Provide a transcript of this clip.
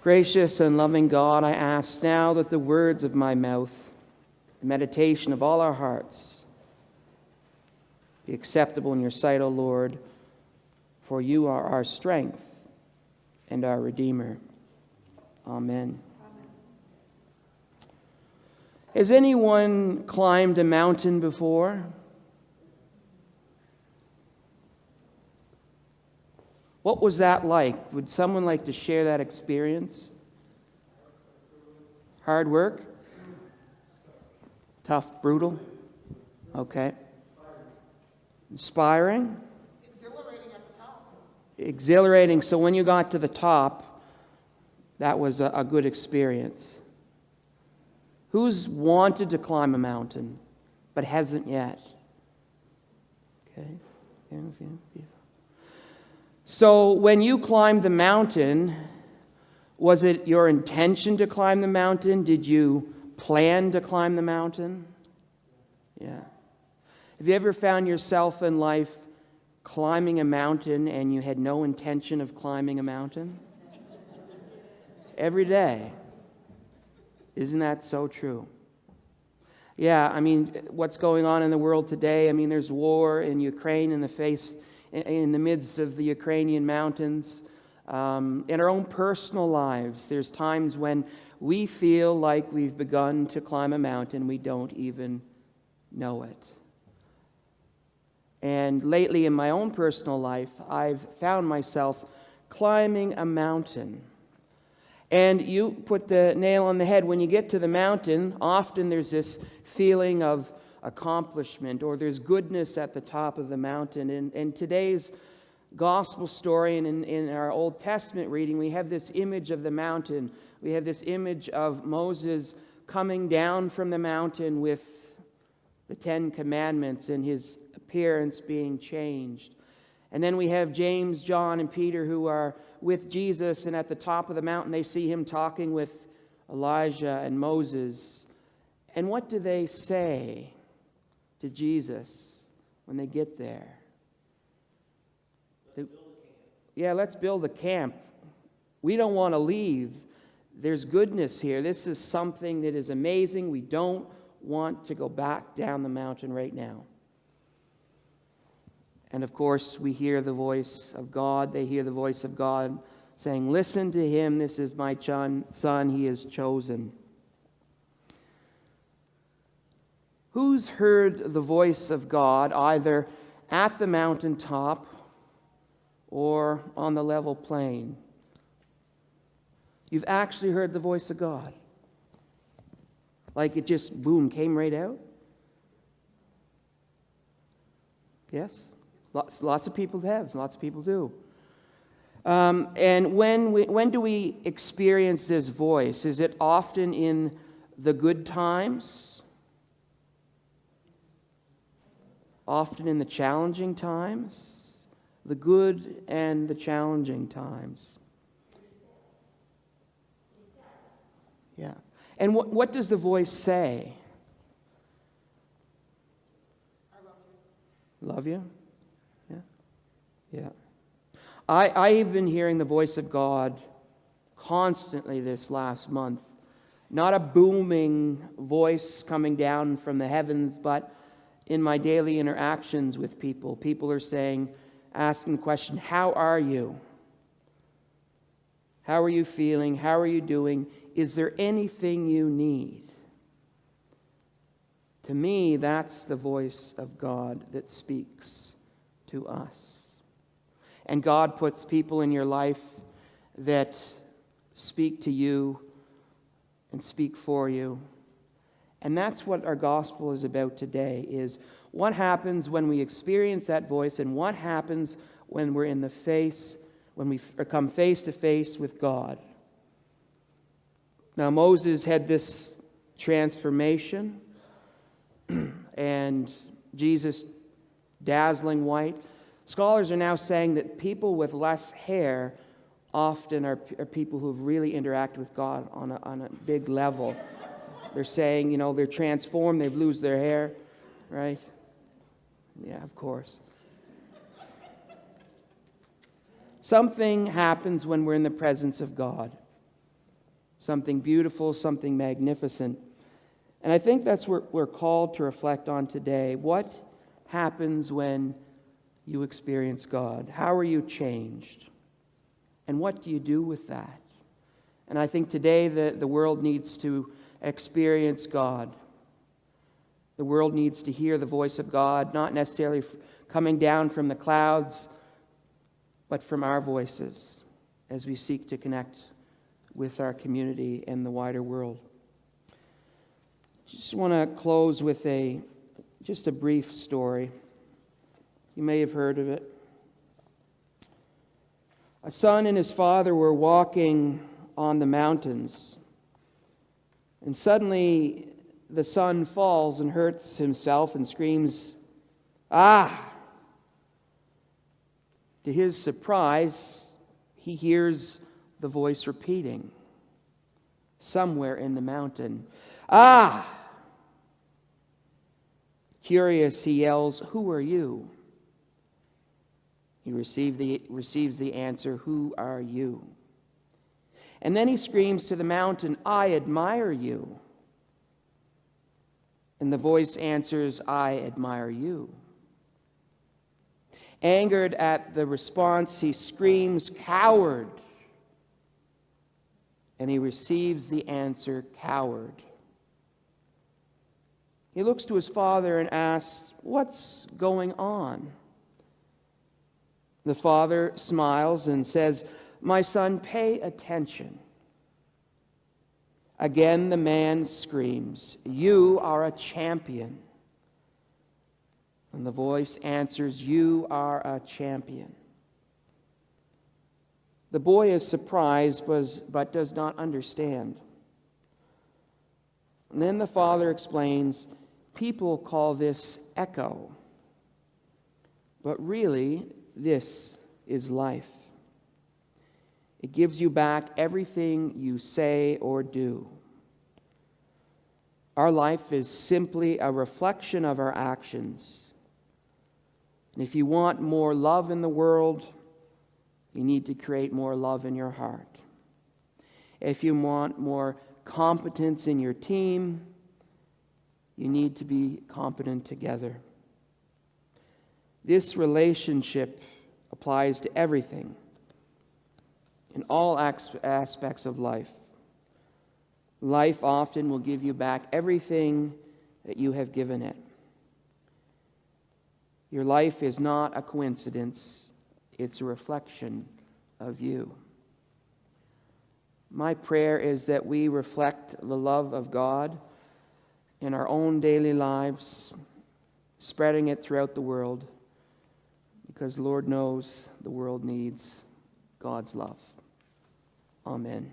Gracious and loving God, I ask now that the words of my mouth, the meditation of all our hearts, be acceptable in your sight, O Lord, for you are our strength and our Redeemer. Amen. Has anyone climbed a mountain before? What was that like? Would someone like to share that experience? Hard work? Tough, brutal? Okay. Inspiring? Exhilarating at the top. Exhilarating. So when you got to the top, that was a good experience. Who's wanted to climb a mountain but hasn't yet? Okay. So when you climbed the mountain, was it your intention to climb the mountain? Did you plan to climb the mountain? Yeah. Have you ever found yourself in life climbing a mountain and you had no intention of climbing a mountain? Every day. Isn't that so true? Yeah, I mean, what's going on in the world today? I mean, there's war in Ukraine in the midst of the Ukrainian mountains. In our own personal lives, there's times when we feel like we've begun to climb a mountain. We don't even know it. And lately in my own personal life, I've found myself climbing a mountain. And you put the nail on the head. When you get to the mountain, often there's this feeling of accomplishment, or there's goodness at the top of the mountain. And today's gospel story and in our Old Testament reading, we have this image of the mountain. We have this image of Moses coming down from the mountain with the Ten Commandments and his appearance being changed. And then we have James, John, and Peter who are with Jesus, and at the top of the mountain they see him talking with Elijah and Moses. And what do they say to Jesus when they get there? Let's build a camp. We don't want to leave. There's goodness here. This is something that is amazing. We don't want to go back down the mountain right now. And of course, we hear the voice of God. They hear the voice of God saying, "Listen to him. This is my son. He is chosen." Who's heard the voice of God either at the mountaintop or on the level plain? You've actually heard the voice of God. Like it just, boom, came right out? Yes? Lots of people have. Lots of people do. And when do we experience this voice? Is it often in the good times? Often in the challenging times? The good and the challenging times. Yeah. And what does the voice say? I love you. Love you? Yeah. I've been hearing the voice of God constantly this last month. Not a booming voice coming down from the heavens, but in my daily interactions with people. People are asking the question, how are you? How are you feeling? How are you doing? Is there anything you need? To me, that's the voice of God that speaks to us. And God puts people in your life that speak to you and speak for you. And that's what our gospel is about today, is what happens when we experience that voice and what happens when we're when we come face to face with God. Now, Moses had this transformation, and Jesus, dazzling white. Scholars are now saying that people with less hair often are people who've really interacted with God on a big level. They're saying, they're transformed, they've lost their hair, right? Yeah, of course. Something happens when we're in the presence of God. something beautiful, something magnificent. And I think that's what we're called to reflect on today. What happens when you experience God? How are you changed? And what do you do with that? And I think today the world needs to experience God. The world needs to hear the voice of God, not necessarily coming down from the clouds, but from our voices as we seek to connect with our community and the wider world. Just want to close with just a brief story. You may have heard of it. A son and his father were walking on the mountains, and suddenly the son falls and hurts himself and screams, "Ah!" To his surprise, he hears the voice repeating somewhere in the mountain, "Ah!" Curious, he yells, "Who are you?" He receives the answer, "Who are you?" And then he screams to the mountain, "I admire you." And the voice answers, "I admire you." Angered at the response, he screams, "Coward!" And he receives the answer, "Coward." He looks to his father and asks, "What's going on?" The father smiles and says, "My son, pay attention." Again the man screams, "You are a champion." And the voice answers, "You are a champion." The boy is surprised but does not understand. And then the father explains, "People call this echo, but really this is life. It gives you back everything you say or do. Our life is simply a reflection of our actions. And if you want more love in the world, you need to create more love in your heart. If you want more competence in your team, you need to be competent together. This relationship applies to everything, in all aspects of life. Life often will give you back everything that you have given it. Your life is not a coincidence, it's a reflection of you. My prayer is that we reflect the love of God in our own daily lives, spreading it throughout the world, because the Lord knows the world needs God's love. Amen.